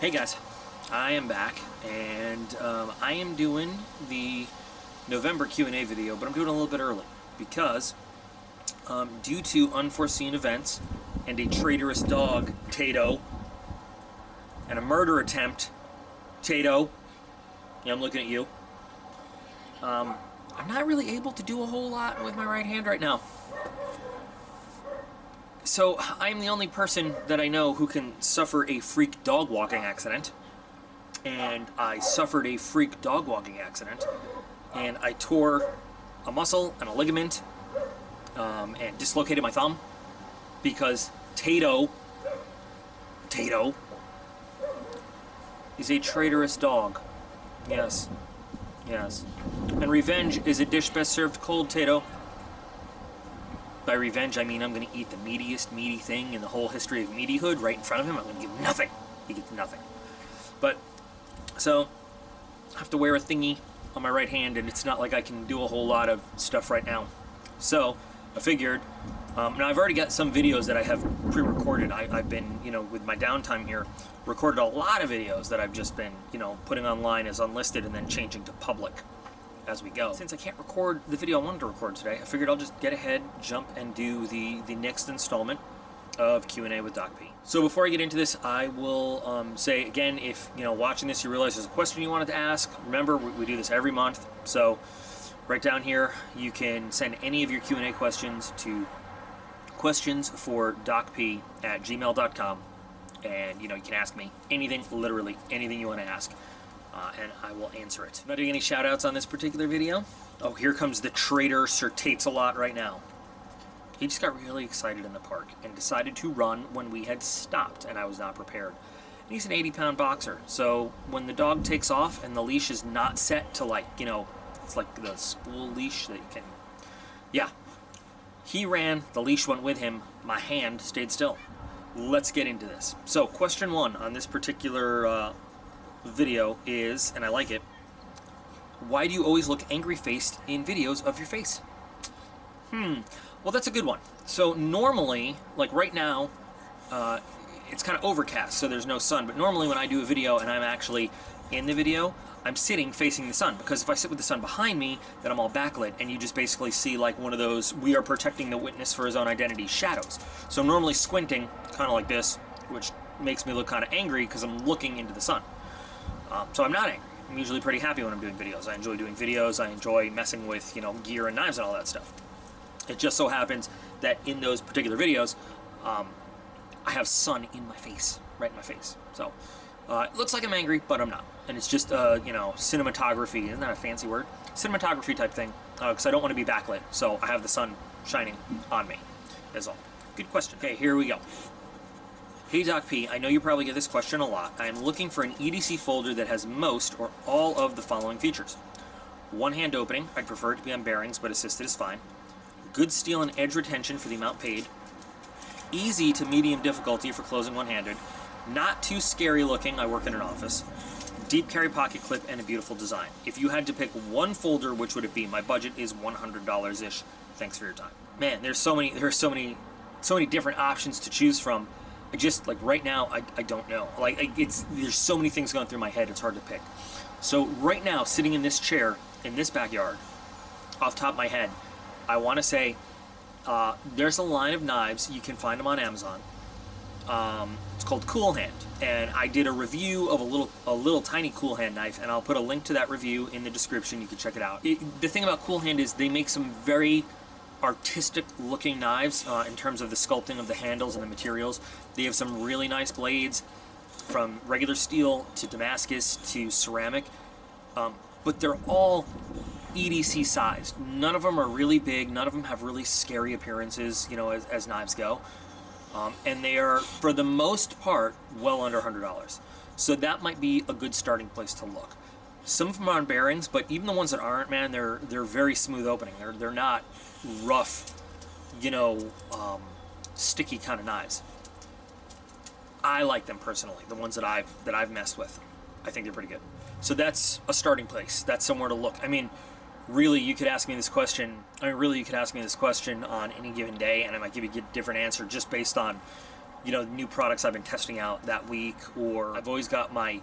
Hey guys, I am back, and I am doing the November Q&A video, but I'm doing it a little bit early because due to unforeseen events and a traitorous dog, Tato, and a murder attempt, Tato, yeah, I'm looking at you, I'm not really able to do a whole lot with my right hand right now. So, I'm the only person that I know who can suffer a freak dog walking accident. And I suffered a freak dog walking accident. And I tore a muscle and a ligament and dislocated my thumb because Tato is a traitorous dog. Yes. Yes. And revenge is a dish best served cold, Tato. By revenge, I mean I'm going to eat the meatiest meaty thing in the whole history of meatyhood right in front of him. I'm going to give him nothing. He gets nothing. But, so, I have to wear a thingy on my right hand, and it's not like I can do a whole lot of stuff right now. So, I figured, now I've already got some videos that I have pre-recorded. I've been, with my downtime here, recorded a lot of videos that I've just been, putting online as unlisted and then changing to public as we go. Since I can't record the video I wanted to record today, I figured I'll just get ahead, jump, and do the next installment of Q&A with DocP. So before I get into this, I will say again, if watching this you realize there's a question you wanted to ask, remember we do this every month. So right down here you can send any of your Q&A questions to questionsfordocp@gmail.com, and you can ask me anything, literally anything you want to ask. And I will answer it. I'm not doing any shout outs on this particular video. Oh, here comes the traitor Sir Tates-a-lot right now. He just got really excited in the park and decided to run when we had stopped, and I was not prepared. And he's an 80-pound boxer, so when the dog takes off and the leash is not set to it's like the spool leash that you can, yeah. He ran, the leash went with him, my hand stayed still. Let's get into this. So question 1 on this particular video is, and I like it, why do you always look angry-faced in videos of your face? Well, that's a good one. So normally, like right now, it's kind of overcast, so there's no sun, but normally when I do a video and I'm actually in the video, I'm sitting facing the sun, because if I sit with the sun behind me, then I'm all backlit, and you just basically see like one of those "we are protecting the witness for his own identity" shadows. So normally squinting, kind of like this, which makes me look kind of angry because I'm looking into the sun. So I'm not angry. I'm usually pretty happy when I'm doing videos. I enjoy doing videos. I enjoy messing with, gear and knives and all that stuff. It just so happens that in those particular videos, I have sun in my face, right in my face. So it looks like I'm angry, but I'm not. And it's just, cinematography. Isn't that a fancy word? Cinematography type thing, because I don't want to be backlit. So I have the sun shining on me, is all. Good question. Okay, here we go. Hey DocP, I know you probably get this question a lot. I am looking for an EDC folder that has most or all of the following features. One-hand opening, I'd prefer it to be on bearings, but assisted is fine. Good steel and edge retention for the amount paid. Easy to medium difficulty for closing one-handed. Not too scary looking, I work in an office. Deep carry pocket clip and a beautiful design. If you had to pick one folder, which would it be? My budget is $100-ish. Thanks for your time. Man, there's so many different options to choose from. I just, right now, I don't know. There's so many things going through my head, it's hard to pick. So right now, sitting in this chair, in this backyard, off the top of my head, I want to say, there's a line of knives, you can find them on Amazon. It's called Cool Hand, and I did a review of a little tiny Cool Hand knife, and I'll put a link to that review in the description, you can check it out. The thing about Cool Hand is they make some very artistic looking knives in terms of the sculpting of the handles and the materials. They have some really nice blades, from regular steel to Damascus to ceramic, but they're all EDC sized. None of them are really big, none of them have really scary appearances, as knives go, and they are, for the most part, well under $100. So that might be a good starting place to look. Some of them are on bearings, but even the ones that aren't, man, they're very smooth opening. They're not rough, sticky kind of knives. I like them personally. The ones that I've messed with, I think they're pretty good. So that's a starting place. That's somewhere to look. I mean, really, you could ask me this question. on any given day, and I might give you a different answer just based on you know, new products I've been testing out that week, or I've always got my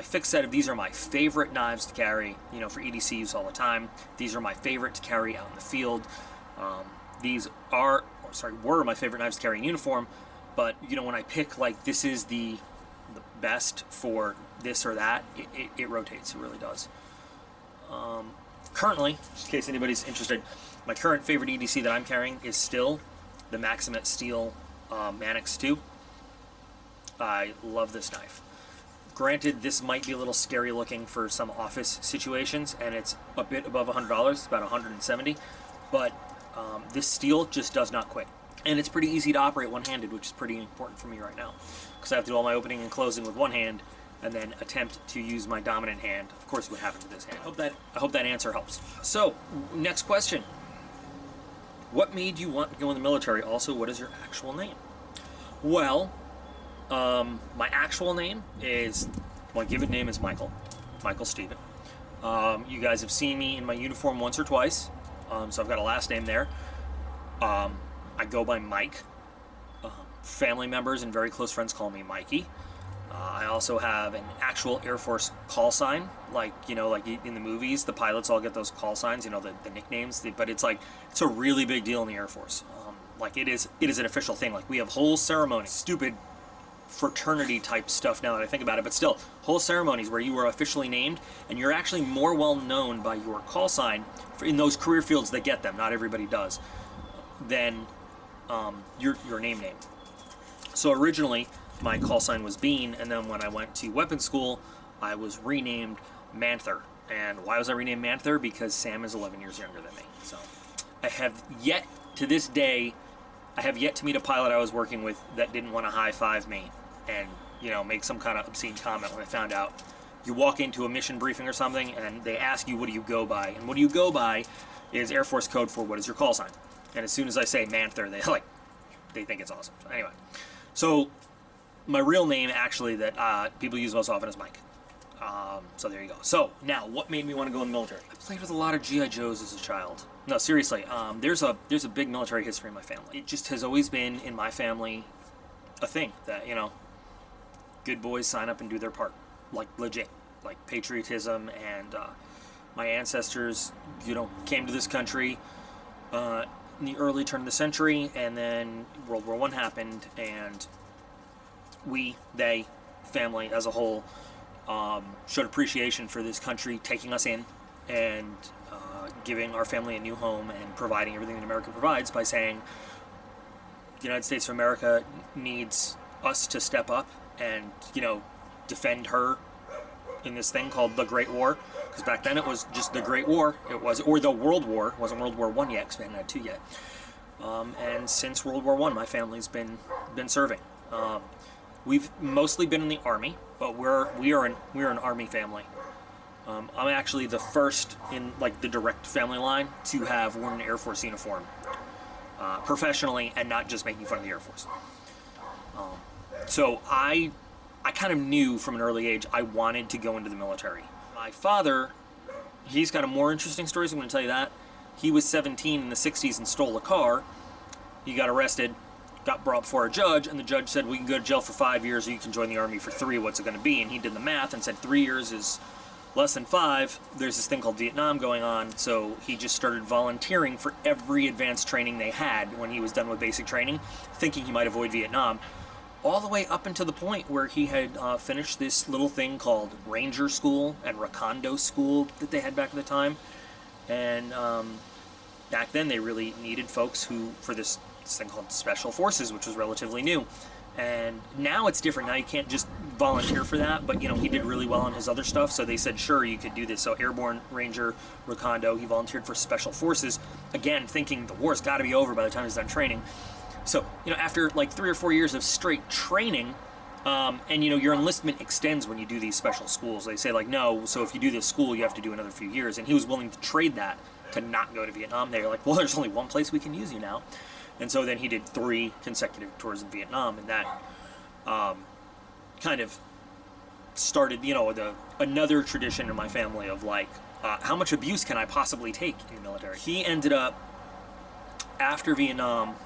fixed set of these are my favorite knives to carry, you know, for EDC use all the time. These are my favorite to carry out in the field. These were my favorite knives to carry in uniform, but you know, when I pick like this is the best for this or that, it rotates. It really does. Currently, just in case anybody's interested, my current favorite EDC that I'm carrying is still the Matsimus Steel Manix 2. I love this knife. Granted, this might be a little scary looking for some office situations, and it's a bit above $100. It's about $170, but this steel just does not quit. And it's pretty easy to operate one-handed, which is pretty important for me right now, because I have to do all my opening and closing with one hand, and then attempt to use my dominant hand. Of course, what happens with this hand. I hope that answer helps. So, next question. What made you want to go in the military? Also, what is your actual name? Well, my actual name is, my given name is Michael Stephen. You guys have seen me in my uniform once or twice, so I've got a last name there. I go by Mike. Family members and very close friends call me Mikey. I also have an actual Air Force call sign, like, you know, like in the movies, the pilots all get those call signs, you know, the nicknames, but it's like, it's a really big deal in the Air Force. Like it is an official thing. Like we have whole ceremonies, stupid fraternity type stuff now that I think about it, but still, whole ceremonies where you are officially named, and you're actually more well known by your call sign in those career fields that get them, not everybody does, than your name. So originally, my call sign was Bean, and then when I went to weapons school, I was renamed Manther. And why was I renamed Manther? Because Sam is 11 years younger than me. So I have yet to this day, I have yet to meet a pilot I was working with that didn't want to high-five me and, you know, make some kind of obscene comment when I found out. You walk into a mission briefing or something, and they ask you, what do you go by? And what do you go by is Air Force code for what is your call sign. And as soon as I say Manther, they think it's awesome. So anyway, so my real name, actually, that people use most often is Mike. So there you go. So now, what made me want to go in the military? I played with a lot of G.I. Joes as a child. No, seriously, there's a big military history in my family. It just has always been in my family a thing that, you know, good boys sign up and do their part, like legit, like patriotism. And my ancestors, you know, came to this country in the early turn of the century, and then World War I happened, and they, family as a whole, showed appreciation for this country taking us in and giving our family a new home and providing everything that America provides by saying the United States of America needs us to step up and, you know, defend her in this thing called the Great War, because back then it was just the Great War. It was, or the World War. It wasn't World War I yet, because we hadn't had two yet. And since World War I, my family's been serving. We've mostly been in the Army, but we are an Army family. I'm actually the first in like the direct family line to have worn an Air Force uniform professionally, and not just making fun of the Air Force. So I kind of knew from an early age I wanted to go into the military. My father, he's got a more interesting story, so I'm going to tell you that. He was 17 in the 60s and stole a car. He got arrested, got brought before a judge, and the judge said, we can go to jail for 5 years or you can join the Army for 3. What's it going to be? And he did the math and said 3 years is less than 5. There's this thing called Vietnam going on, so he just started volunteering for every advanced training they had when he was done with basic training, thinking he might avoid Vietnam, all the way up until the point where he had finished this little thing called Ranger School and Recondo School that they had back at the time. And back then they really needed folks who, for this thing called Special Forces, which was relatively new. And now it's different. Now you can't just volunteer for that, but you know, he did really well on his other stuff, so they said, sure, you could do this. So Airborne, Ranger, Recondo, he volunteered for Special Forces, again, thinking the war's got to be over by the time he's done training. So, you know, after like 3 or 4 years of straight training, and you know, your enlistment extends when you do these special schools. They say like, no, so if you do this school, you have to do another few years. And he was willing to trade that to not go to Vietnam. They were like, well, there's only one place we can use you now. And so then he did 3 consecutive tours in Vietnam, and that kind of started, you know, another tradition in my family of like, how much abuse can I possibly take in the military? He ended up, after Vietnam,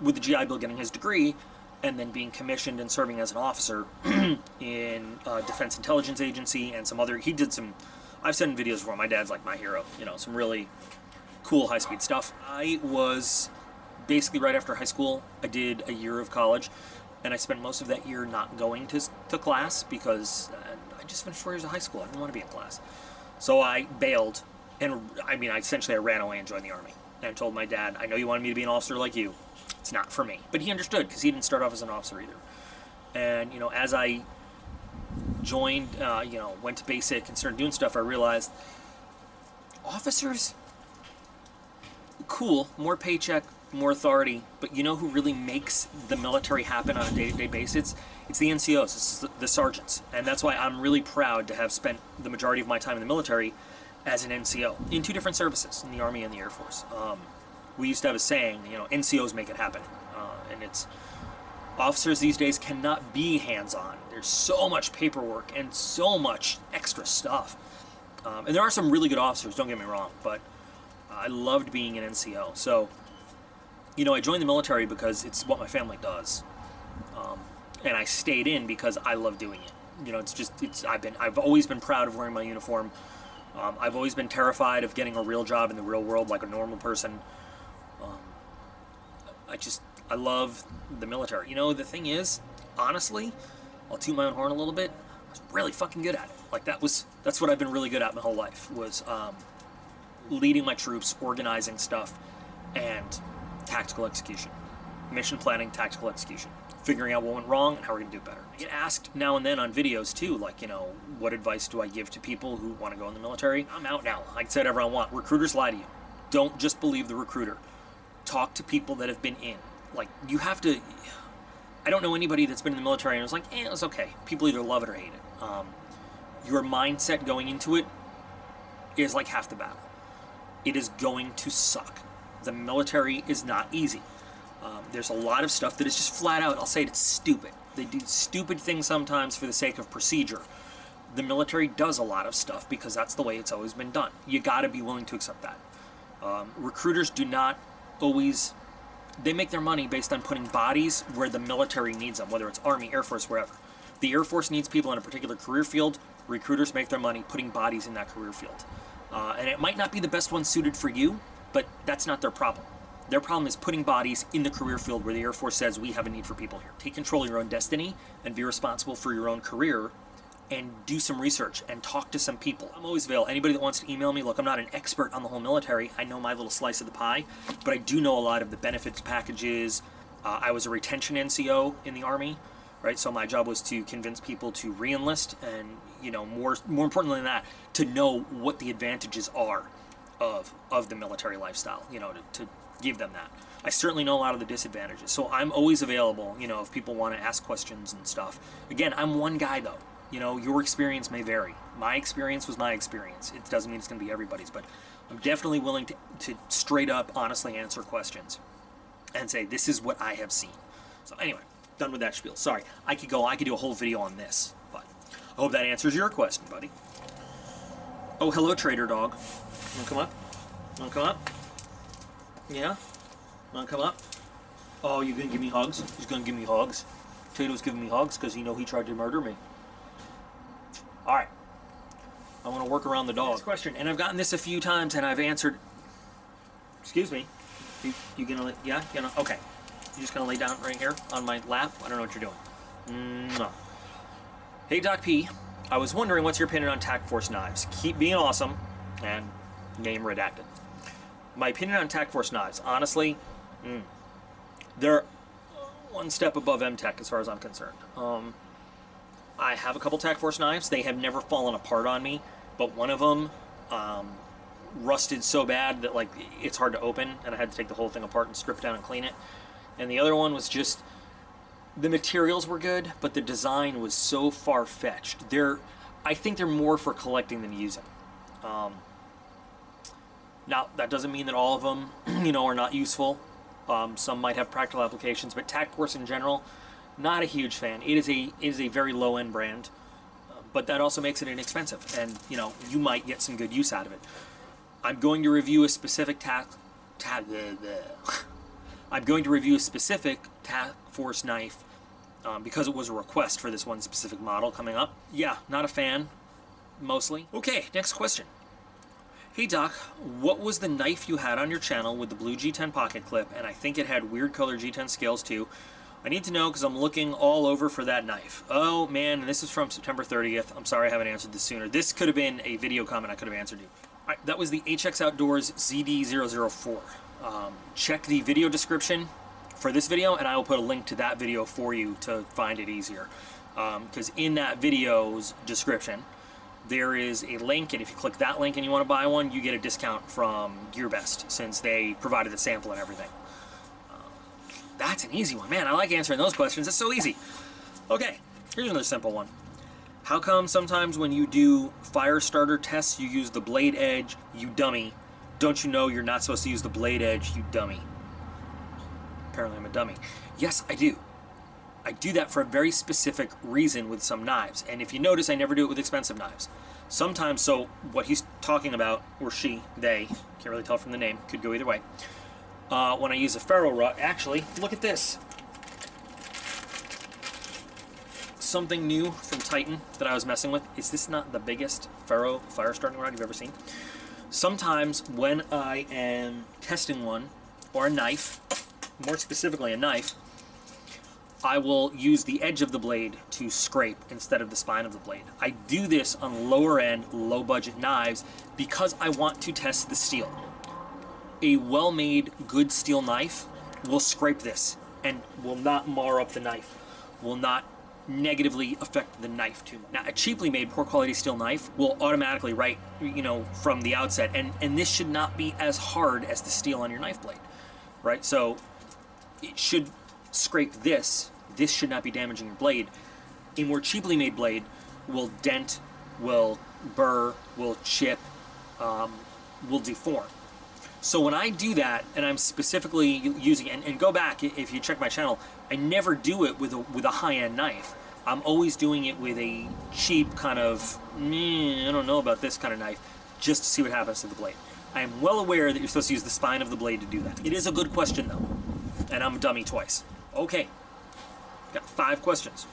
with the GI Bill getting his degree, and then being commissioned and serving as an officer in Defense Intelligence Agency and some other. He did some. I've sent videos for him. My dad's like my hero. You know, some really cool high-speed stuff. I was basically right after high school. I did a year of college, and I spent most of that year not going to class because I just finished 4 years of high school. I didn't want to be in class, so I bailed. And I mean, I ran away and joined the Army. And told my dad, I know you wanted me to be an officer like you. It's not for me. But he understood because he didn't start off as an officer either. And, you know, as I joined, you know, went to basic and started doing stuff, I realized officers, cool, more paycheck, more authority, but you know who really makes the military happen on a day-to-day basis? It's the NCOs, it's the sergeants. And that's why I'm really proud to have spent the majority of my time in the military as an NCO in 2 different services, in the Army and the Air Force. We used to have a saying, you know, NCOs make it happen. And it's, officers these days cannot be hands-on. There's so much paperwork and so much extra stuff. And there are some really good officers, don't get me wrong, but I loved being an NCO. So, you know, I joined the military because it's what my family does. And I stayed in because I love doing it. You know, I've always been proud of wearing my uniform. I've always been terrified of getting a real job in the real world like a normal person. I love the military. You know, the thing is, honestly, I'll toot my own horn a little bit, I was really fucking good at it. Like, that's what I've been really good at my whole life, was leading my troops, organizing stuff, and tactical execution. Mission planning, tactical execution. Figuring out what went wrong and how we're going to do better. I get asked now and then on videos too, like, you know, what advice do I give to people who want to go in the military? I'm out now. I can say whatever I want. Recruiters lie to you. Don't just believe the recruiter. Talk to people that have been in. Like, you have to... I don't know anybody that's been in the military and was like, it was okay. People either love it or hate it. Your mindset going into it is like half the battle. It is going to suck. The military is not easy. There's a lot of stuff that is just flat out, I'll say it's stupid. They do stupid things sometimes for the sake of procedure. The military does a lot of stuff because that's the way it's always been done. You gotta be willing to accept that. Recruiters do not always... They make their money based on putting bodies where the military needs them, whether it's Army, Air Force, wherever. The Air Force needs people in a particular career field. Recruiters make their money putting bodies in that career field. And it might not be the best one suited for you, but that's not their problem. Their problem is putting bodies in the career field where the Air Force says, we have a need for people here. Take control of your own destiny and be responsible for your own career and do some research and talk to some people. I'm always available. Anybody that wants to email me, look, I'm not an expert on the whole military. I know my little slice of the pie, but I do know a lot of the benefits packages. I was a retention NCO in the Army, right? So my job was to convince people to re-enlist and, you know, more importantly than that, to know what the advantages are of the military lifestyle, you know, to give them that. I certainly know a lot of the disadvantages. So I'm always available, you know, if people want to ask questions and stuff. Again, I'm one guy though. You know, your experience may vary. My experience was my experience. It doesn't mean it's going to be everybody's, but I'm definitely willing to straight up, honestly answer questions and say, this is what I have seen. So anyway, done with that spiel. Sorry, I could do a whole video on this, but I hope that answers your question, buddy. Oh, hello, Trader Dog. Wanna come up? Wanna come up? Yeah? Wanna come up? Oh, you gonna give me hugs? He's gonna give me hugs. Tato's giving me hugs because he tried to murder me. Alright. I want to work around the dog. Next question, and I've gotten this a few times and I've answered... Excuse me. You gonna... Yeah? Okay. You just gonna lay down right here on my lap? I don't know what you're doing. No. Hey, DocP. I was wondering what's your opinion on Tac Force knives. Keep being awesome. And name redacted. My opinion on Tac Force knives. Honestly, they're one step above MTech as far as I'm concerned. I have a couple Tac Force knives. They have never fallen apart on me, but one of them rusted so bad that, like, it's hard to open, and I had to take the whole thing apart and strip it down and clean it. And the other one was just, the materials were good, but the design was so far-fetched. I think they're more for collecting than using. Now, that doesn't mean that all of them, you know, are not useful. Some might have practical applications, but Tac Force in general, not a huge fan. It is a very low-end brand, but that also makes it inexpensive, and, you know, you might get some good use out of it. I'm going to review a specific I'm going to review a specific Tac Force knife because it was a request for this one specific model coming up. Yeah, not a fan, mostly. Okay, next question. Hey Doc, what was the knife you had on your channel with the blue G10 pocket clip, and I think it had weird color G10 scales too? I need to know because I'm looking all over for that knife. Oh man, and this is from September 30th. I'm sorry I haven't answered this sooner. This could have been a video comment I could have answered you. All right, that was the HX Outdoors ZD004. Check the video description for this video, and I will put a link to that video for you to find it easier. Because in that video's description, there is a link, and if you click that link and you want to buy one, you get a discount from GearBest, since they provided the sample and everything. That's an easy one. Man, I like answering those questions. It's so easy. Okay, here's another simple one. How come sometimes when you do fire starter tests, you use the blade edge, you dummy? Don't you know you're not supposed to use the blade edge, you dummy? Apparently I'm a dummy. Yes, I do. I do that for a very specific reason with some knives. And if you notice, I never do it with expensive knives. Sometimes, so what he's talking about, or she, they, can't really tell from the name, could go either way. When I use a ferro rod, actually, look at this. Something new from Titan that I was messing with. Is this not the biggest ferro fire starting rod you've ever seen? Sometimes when I am testing one, or a knife, more specifically a knife, I will use the edge of the blade to scrape instead of the spine of the blade. I do this on lower end, low budget knives because I want to test the steel. A well-made, good steel knife will scrape this and will not mar up the knife, will not negatively affect the knife too much. Now, a cheaply made, poor quality steel knife will automatically write, you know, from the outset, and this should not be as hard as the steel on your knife blade, right? So it should scrape this. This should not be damaging your blade. A more cheaply made blade will dent, will burr, will chip, will deform. So when I do that, and I'm specifically using, and go back, if you check my channel, I never do it with a high-end knife. I'm always doing it with a cheap kind of, I don't know about this kind of knife, just to see what happens to the blade. I am well aware that you're supposed to use the spine of the blade to do that. It is a good question, though, and I'm a dummy twice. Okay, got 5 questions.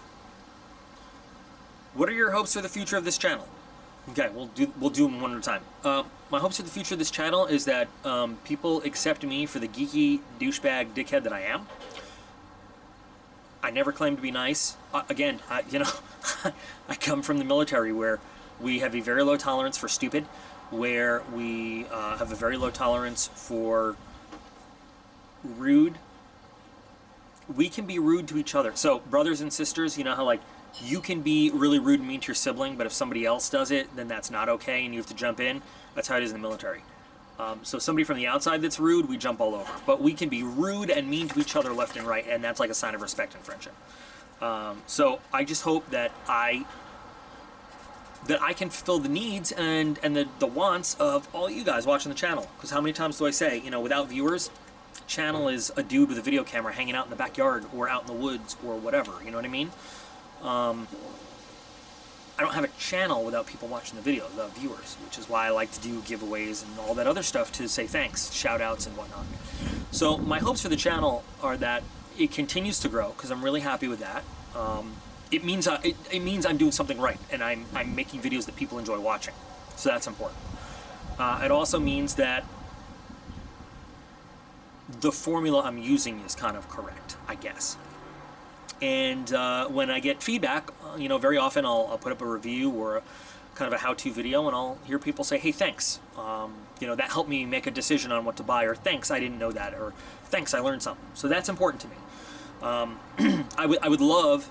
What are your hopes for the future of this channel? Okay, we'll do them one at a time. My hopes for the future of this channel is that people accept me for the geeky douchebag dickhead that I am. I never claim to be nice. Again, you know, I come from the military where we have a very low tolerance for stupid, where we have a very low tolerance for rude. We can be rude to each other. So brothers and sisters, you know how like you can be really rude and mean to your sibling, but if somebody else does it, then that's not okay and you have to jump in. That's how it is in the military. So somebody from the outside that's rude, we jump all over. But we can be rude and mean to each other left and right, and that's like a sign of respect and friendship. So I just hope that I can fulfill the needs and the wants of all you guys watching the channel. Because how many times do I say, you know, without viewers, channel is a dude with a video camera hanging out in the backyard or out in the woods or whatever, you know what I mean? I don't have a channel without people watching the videos, without viewers, which is why I like to do giveaways and all that other stuff to say thanks, shout outs and whatnot. So my hopes for the channel are that it continues to grow, because I'm really happy with that. It means I'm doing something right, and I'm making videos that people enjoy watching, so that's important. It also means that the formula I'm using is kind of correct, I guess. And when I get feedback, you know, very often I'll put up a review or kind of a how-to video, and I'll hear people say, hey, thanks. You know, that helped me make a decision on what to buy, or thanks, I didn't know that, or thanks, I learned something. So that's important to me. I would love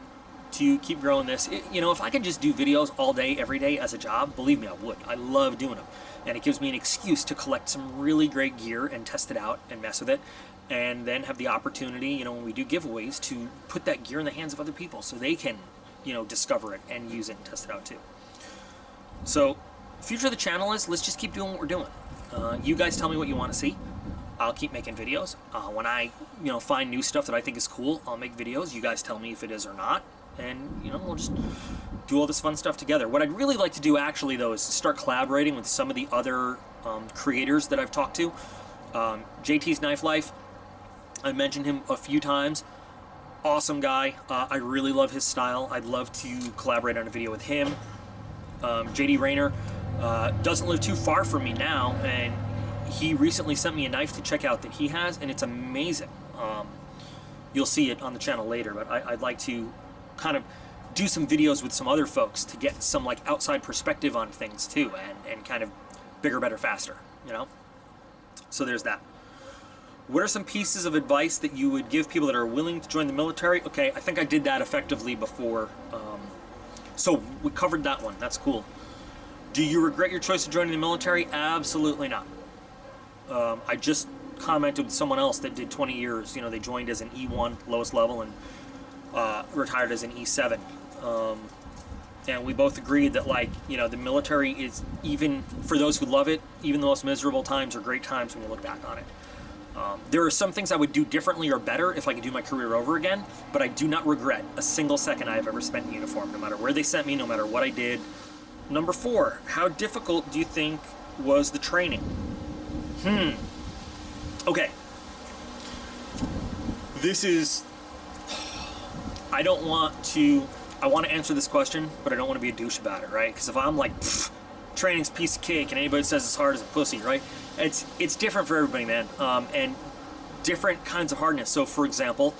to keep growing this. You know, if I could just do videos all day, every day as a job, believe me, I would. I love doing them. And it gives me an excuse to collect some really great gear and test it out and mess with it. And then have the opportunity, you know, when we do giveaways, to put that gear in the hands of other people so they can, you know, discover it and use it and test it out too. So, future of the channel is, let's just keep doing what we're doing. You guys tell me what you want to see. I'll keep making videos. When I, you know, find new stuff that I think is cool, I'll make videos. You guys tell me if it is or not. And, you know, we'll just do all this fun stuff together. What I'd really like to do, actually, though, is start collaborating with some of the other creators that I've talked to. JT's Knife Life, I mentioned him a few times. Awesome guy. I really love his style. I'd love to collaborate on a video with him. JD Rayner doesn't live too far from me now, and he recently sent me a knife to check out that he has, and it's amazing. You'll see it on the channel later, but I'd like to kind of do some videos with some other folks to get some like outside perspective on things too, and kind of bigger, better, faster, you know? So there's that. What are some pieces of advice that you would give people that are willing to join the military? Okay, I think I did that effectively before. So we covered that one. That's cool. Do you regret your choice of joining the military? Absolutely not. I just commented with someone else that did 20 years. You know, they joined as an E1, lowest level, and retired as an E7. And we both agreed that, like, you know, the military is, even for those who love it, even the most miserable times are great times when you look back on it. There are some things I would do differently or better if I could do my career over again, but I do not regret a single second I have ever spent in uniform, no matter where they sent me, no matter what I did. Number 4, how difficult do you think was the training? Okay. This is... I want to answer this question, but I don't want to be a douche about it, right? Because if I'm like, training's a piece of cake, and anybody says it's hard as a pussy, right? It's different for everybody, man, and different kinds of hardness. So, for example,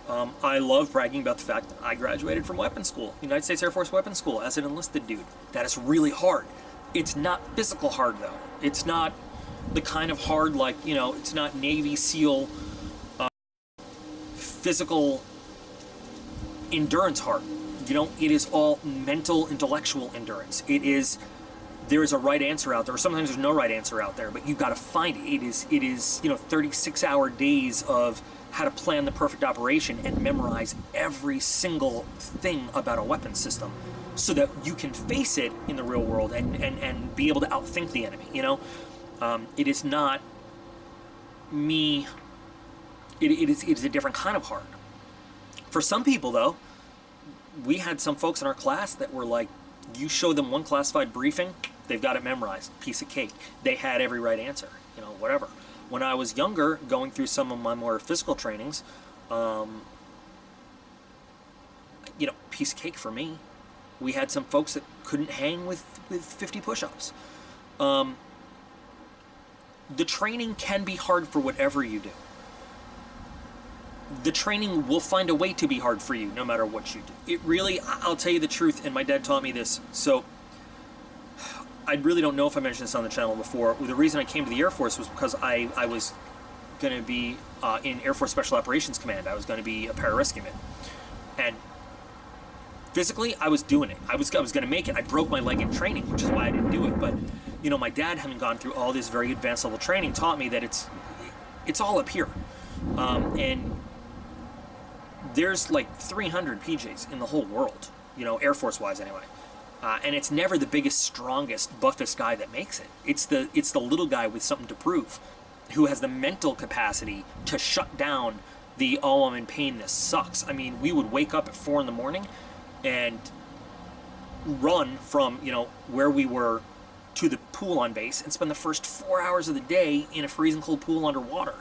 I love bragging about the fact that I graduated from weapons school, United States Air Force weapons school, as an enlisted dude. That is really hard. It's not physical hard, though. It's not the kind of hard, like, you know, it's not Navy SEAL physical endurance hard. You know, it is all mental, intellectual endurance. There is a right answer out there, or sometimes there's no right answer out there, but you've got to find it. It is, you know, 36-hour days of how to plan the perfect operation and memorize every single thing about a weapon system so that you can face it in the real world and be able to outthink the enemy, you know? It is not me. It is a different kind of hard. For some people, though, we had some folks in our class that were like, you show them one classified briefing, they've got it memorized, piece of cake. They had every right answer, you know, whatever. When I was younger, going through some of my more physical trainings, you know, piece of cake for me. We had some folks that couldn't hang with 50 push-ups. The training can be hard for whatever you do. The training will find a way to be hard for you no matter what you do. It really, I'll tell you the truth, and my dad taught me this, so I really don't know if I mentioned this on the channel before. The reason I came to the Air Force was because I was going to be in Air Force Special Operations Command. I was going to be a pararescueman. And physically, I was doing it. I was going to make it. I broke my leg in training, which is why I didn't do it. But, you know, my dad, having gone through all this very advanced level training, taught me that it's all up here. And there's like 300 PJs in the whole world, you know, Air Force wise anyway. And it's never the biggest, strongest, buffest guy that makes it. It's the little guy with something to prove, who has the mental capacity to shut down the, oh, I'm in pain, this sucks. I mean, we would wake up at 4 in the morning and run from, you know, where we were to the pool on base and spend the first 4 hours of the day in a freezing cold pool underwater.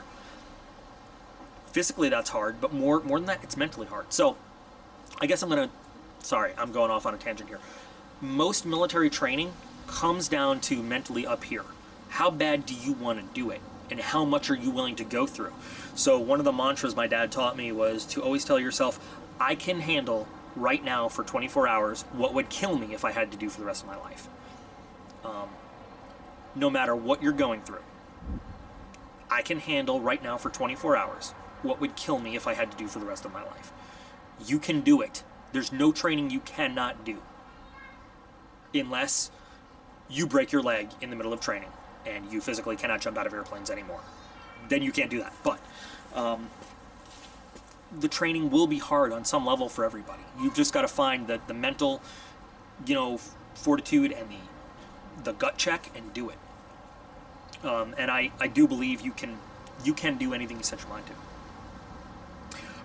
Physically, that's hard, but more than that, it's mentally hard. So, I guess I'm going off on a tangent here. Most military training comes down to mentally up here. How bad do you want to do it? And how much are you willing to go through? So one of the mantras my dad taught me was to always tell yourself, I can handle right now for 24 hours what would kill me if I had to do for the rest of my life. No matter what you're going through. I can handle right now for 24 hours what would kill me if I had to do for the rest of my life. You can do it. There's no training you cannot do. Unless you break your leg in the middle of training and you physically cannot jump out of airplanes anymore. Then you can't do that. But the training will be hard on some level for everybody. You've just got to find the mental, you know, fortitude and the gut check and do it. And I do believe you can do anything you set your mind to.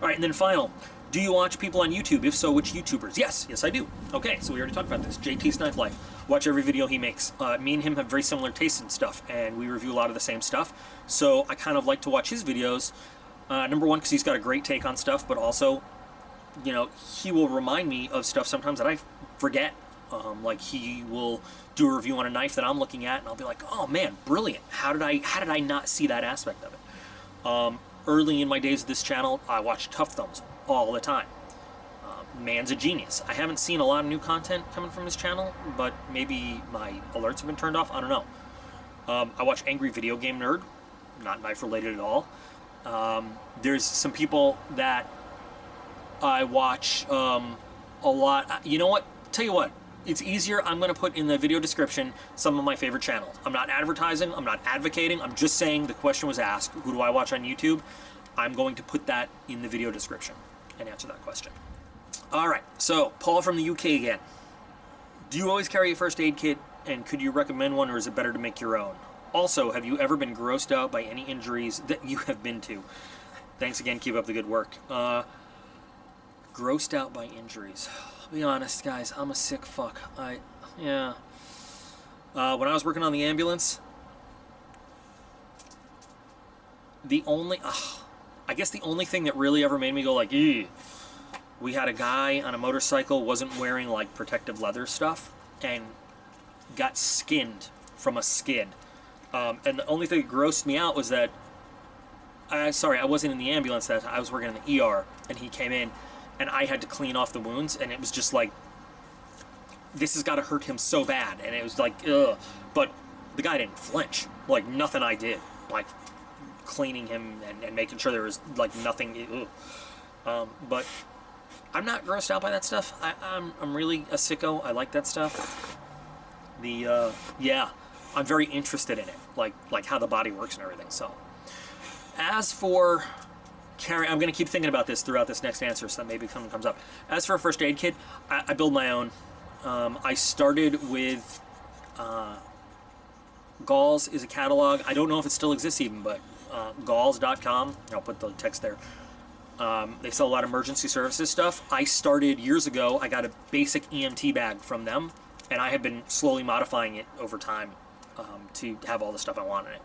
All right, and then final. Do you watch people on YouTube? If so, which YouTubers? Yes, I do. Okay, so we already talked about this. JT's Knife Life. Watch every video he makes. Me and him have very similar tastes in stuff, and we review a lot of the same stuff. So I kind of like to watch his videos. Number one, because he's got a great take on stuff, but also, you know, he will remind me of stuff sometimes that I forget. Like he will do a review on a knife that I'm looking at, and I'll be like, "Oh man, brilliant! How did I not see that aspect of it?" Early in my days of this channel, I watched Tuffthumbz all the time. Man's a genius. I haven't seen a lot of new content coming from his channel, but maybe my alerts have been turned off. I don't know. I watch Angry Video Game Nerd, not knife related at all. There's some people that I watch a lot. You know what? Tell you what. It's easier. I'm going to put in the video description some of my favorite channels. I'm not advertising. I'm not advocating. I'm just saying the question was asked. Who do I watch on YouTube? I'm going to put that in the video description and answer that question. All right. So, Paul from the UK again. Do you always carry a first aid kit, and could you recommend one, or is it better to make your own? Also, have you ever been grossed out by any injuries that you have been to? Thanks again. Keep up the good work. Grossed out by injuries. I'll be honest, guys. I'm a sick fuck. Yeah. When I was working on the ambulance, I guess the only thing that really ever made me go like, ew, we had a guy on a motorcycle, wasn't wearing like protective leather stuff, and got skinned from a skid. And the only thing that grossed me out was that, sorry, I wasn't in the ambulance that I was working in the ER, and he came in, and I had to clean off the wounds, and it was just like, this has got to hurt him so bad, and it was like, ugh. But the guy didn't flinch, like nothing I did, like cleaning him and making sure there was like nothing, but I'm not grossed out by that stuff. I'm really a sicko. I like that stuff. Yeah, I'm very interested in it, like how the body works and everything. So, as for I'm going to keep thinking about this throughout this next answer, so that maybe something comes up. As for a first aid kit, I build my own. I started with Galls is a catalog. I don't know if it still exists even, but galls.com. I'll put the text there. They sell a lot of emergency services stuff. I started years ago. I got a basic EMT bag from them, and I have been slowly modifying it over time to have all the stuff I want in it.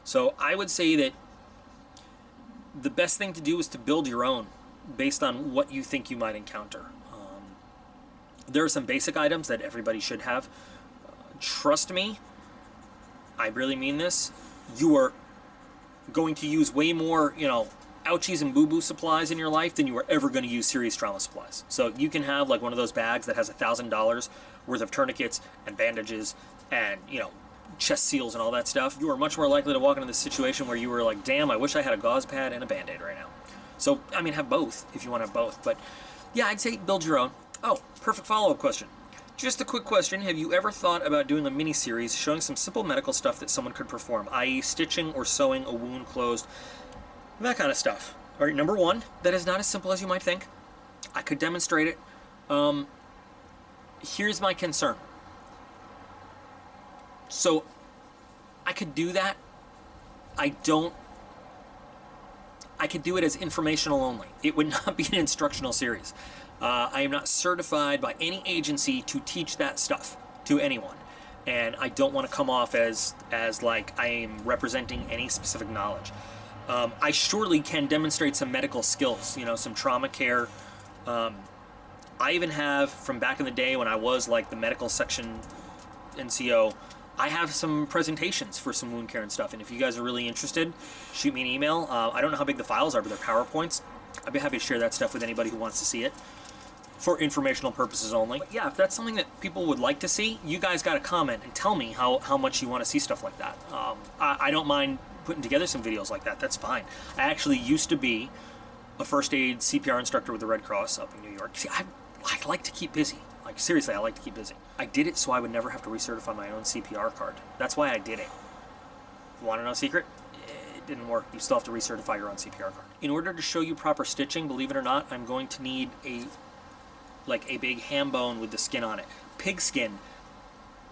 So I would say that the best thing to do is to build your own based on what you think you might encounter. There are some basic items that everybody should have. Trust me, I really mean this. You are going to use way more, ouchies and boo-boo supplies in your life than you are ever going to use serious trauma supplies. So you can have like one of those bags that has $1,000 worth of tourniquets and bandages and, chest seals and all that stuff. You are much more likely to walk into this situation where you were like, damn, I wish I had a gauze pad and a Band-Aid right now. So, have both if you want to have both. But yeah, I'd say build your own. Oh, perfect follow-up question. Just a quick question. Have you ever thought about doing a mini-series showing some simple medical stuff that someone could perform, i.e. stitching or sewing a wound closed, that kind of stuff? All right, number one, that is not as simple as you might think. I could demonstrate it. Here's my concern. So, I could do that. I could do it as informational only. It would not be an instructional series. I am not certified by any agency to teach that stuff to anyone. And I don't want to come off as like I am representing any specific knowledge. I surely can demonstrate some medical skills, some trauma care. I even have, from back in the day when I was like the medical section NCO, I have some presentations for some wound care and stuff, and if you guys are really interested, shoot me an email. I don't know how big the files are, but they're PowerPoints. I'd be happy to share that stuff with anybody who wants to see it for informational purposes only. But yeah, if that's something that people would like to see, you guys got to comment and tell me how much you want to see stuff like that. I don't mind putting together some videos like that. That's fine. I actually used to be a first aid CPR instructor with the Red Cross up in New York. See, I like to keep busy. Like, seriously, I like to keep busy. I did it so I would never have to recertify my own CPR card. That's why I did it. You want to know a secret? It didn't work. You still have to recertify your own CPR card. In order to show you proper stitching, believe it or not, I'm going to need a big ham bone with the skin on it. Pig skin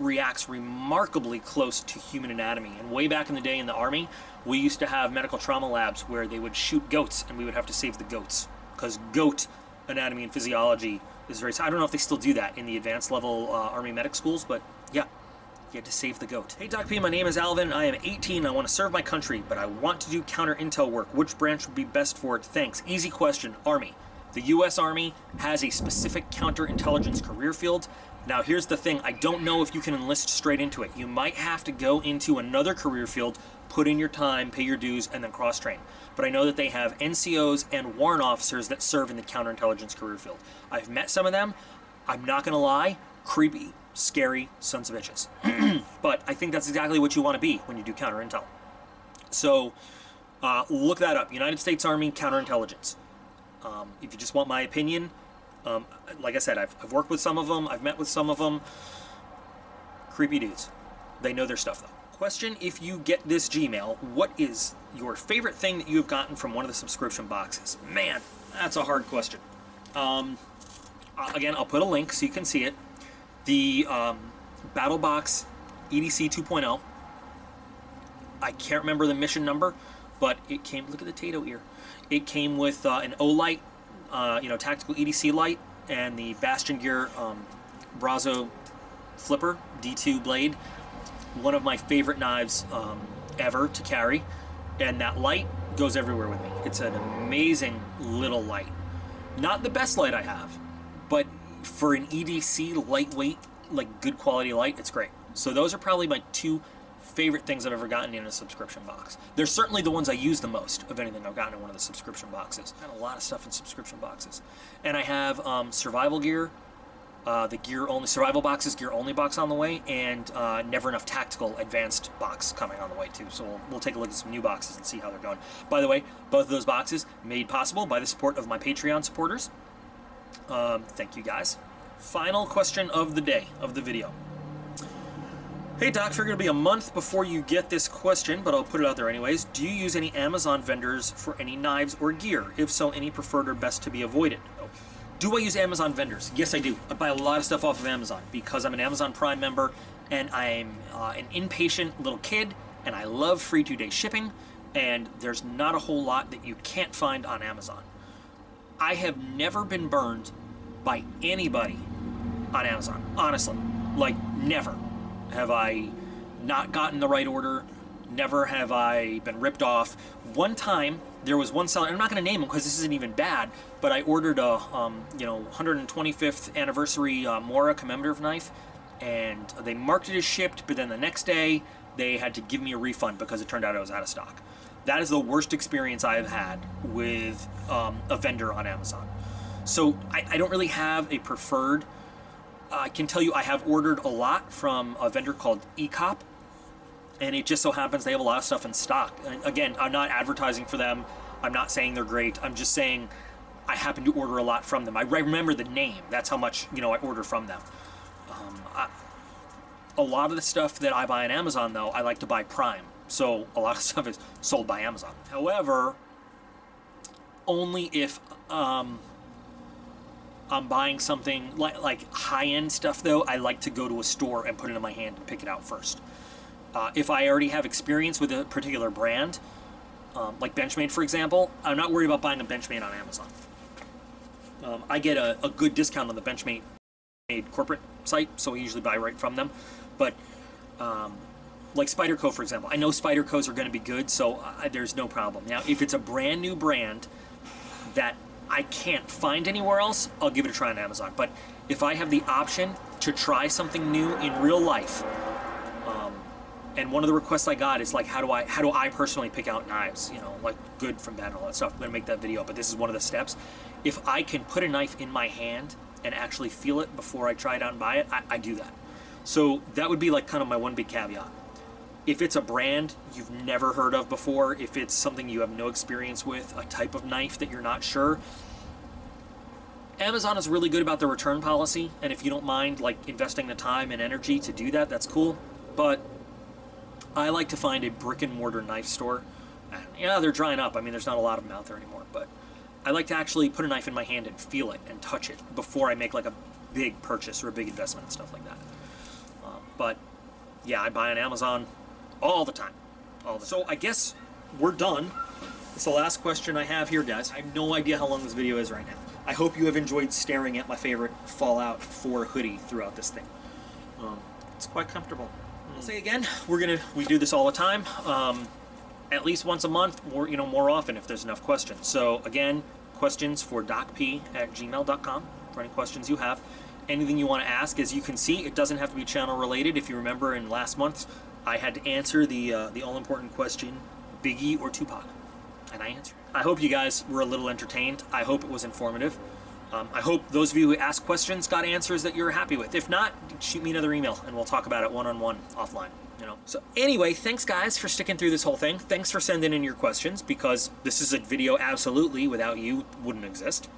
reacts remarkably close to human anatomy. And way back in the day in the Army, we used to have medical trauma labs where they would shoot goats and we would have to save the goats. Because goat anatomy and physiology is very... I don't know if they still do that in the advanced level Army medic schools, but yeah. You had to save the goat. Hey DocP, my name is Alvin. I am 18. I want to serve my country, but I want to do counter-intel work. Which branch would be best for it? Thanks. Easy question. Army. The U.S. Army has a specific counterintelligence career field. Now here's the thing. I don't know if you can enlist straight into it. You might have to go into another career field, put in your time, pay your dues, and then cross-train. But I know that they have NCOs and warrant officers that serve in the counterintelligence career field. I've met some of them. I'm not going to lie. Creepy. Scary sons of bitches. But I think that's exactly what you want to be when you do counterintel. So look that up. United States Army counterintelligence. If you just want my opinion, like I said, I've worked with some of them. I've met with some of them. Creepy dudes. They know their stuff though. Question: if you get this Gmail, what is your favorite thing that you've gotten from one of the subscription boxes? Man, that's a hard question. Again, I'll put a link so you can see it. The Battle Box EDC 2.0. I can't remember the mission number, but it came. Look at the Tato ear. It came with an O-light, tactical EDC light, and the Bastion Gear Brazo flipper D2 blade. One of my favorite knives ever to carry, and that light goes everywhere with me. It's an amazing little light. Not the best light I have, but for an EDC lightweight, like good quality light, it's great. So those are probably my two favorite things I've ever gotten in a subscription box. They're certainly the ones I use the most of anything I've gotten in one of the subscription boxes. Got a lot of stuff in subscription boxes. And I have survival gear, the gear only, survival boxes, gear only box on the way, and Never Enough Tactical advanced box coming on the way too. So we'll take a look at some new boxes and see how they're going. By the way, both of those boxes made possible by the support of my Patreon supporters. Thank you guys. Final question of the day, of the video. Hey Doc, figured it'll be a month before you get this question, but I'll put it out there anyways. Do you use any Amazon vendors for any knives or gear? If so, any preferred or best to be avoided? Do I use Amazon vendors? Yes, I do. I buy a lot of stuff off of Amazon because I'm an Amazon Prime member and I'm an impatient little kid and I love free 2-day shipping, and there's not a whole lot that you can't find on Amazon. I have never been burned by anybody on Amazon, honestly. Like, never have I not gotten the right order. Never have I been ripped off. One time, there was one seller, I'm not going to name him because this isn't even bad, but I ordered a 125th anniversary Mora commemorative knife, and they marked it as shipped, but then the next day, they had to give me a refund because it turned out I was out of stock. That is the worst experience I've had with a vendor on Amazon. So I don't really have a preferred. I can tell you I have ordered a lot from a vendor called ECOP, and it just so happens they have a lot of stuff in stock. And again, I'm not advertising for them. I'm not saying they're great. I'm just saying I happen to order a lot from them. I remember the name. That's how much I order from them. A lot of the stuff that I buy on Amazon, though, I like to buy Prime. So a lot of stuff is sold by Amazon. However, only if I'm buying something like high-end stuff, though, I like to go to a store and put it in my hand and pick it out first. If I already have experience with a particular brand, like Benchmade, for example, I'm not worried about buying a Benchmade on Amazon. I get a good discount on the Benchmade corporate site, so I usually buy right from them. But like Spyderco, for example, I know Spydercos are going to be good, so there's no problem. Now, if it's a brand new brand that I can't find anywhere else, I'll give it a try on Amazon. But if I have the option to try something new in real life, and one of the requests I got is like, how do I personally pick out knives, like good from bad and all that stuff. I'm gonna make that video, but this is one of the steps. If I can put a knife in my hand and actually feel it before I try it out and buy it, I do that. So that would be like kind of my one big caveat. If it's a brand you've never heard of before, if it's something you have no experience with, a type of knife that you're not sure, Amazon is really good about the return policy, and if you don't mind like investing the time and energy to do that, that's cool. But I like to find a brick and mortar knife store. And yeah, they're drying up. I mean, there's not a lot of them out there anymore, but I like to actually put a knife in my hand and feel it and touch it before I make like a big purchase or a big investment and stuff like that. But yeah, I buy on Amazon all the time. So I guess we're done. It's the last question I have here, guys. I have no idea how long this video is right now. I hope you have enjoyed staring at my favorite Fallout 4 hoodie throughout this thing. It's quite comfortable. I'll say again, we do this all the time, at least once a month, or more often if there's enough questions. So again, questions for docp@gmail.com for any questions you have. Anything you want to ask, as you can see, it doesn't have to be channel related. If you remember in last month, I had to answer the all-important question, Biggie or Tupac, and I answered. I hope you guys were a little entertained. I hope it was informative. I hope those of you who asked questions got answers that you're happy with. If not, shoot me another email and we'll talk about it one-on-one offline. So anyway, thanks guys for sticking through this whole thing. Thanks for sending in your questions, because this is a video absolutely without you wouldn't exist.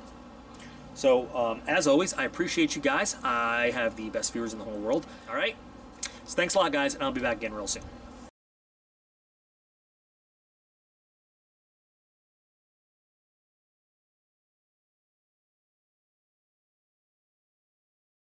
So as always, I appreciate you guys. I have the best viewers in the whole world. All right, so thanks a lot guys, and I'll be back again real soon.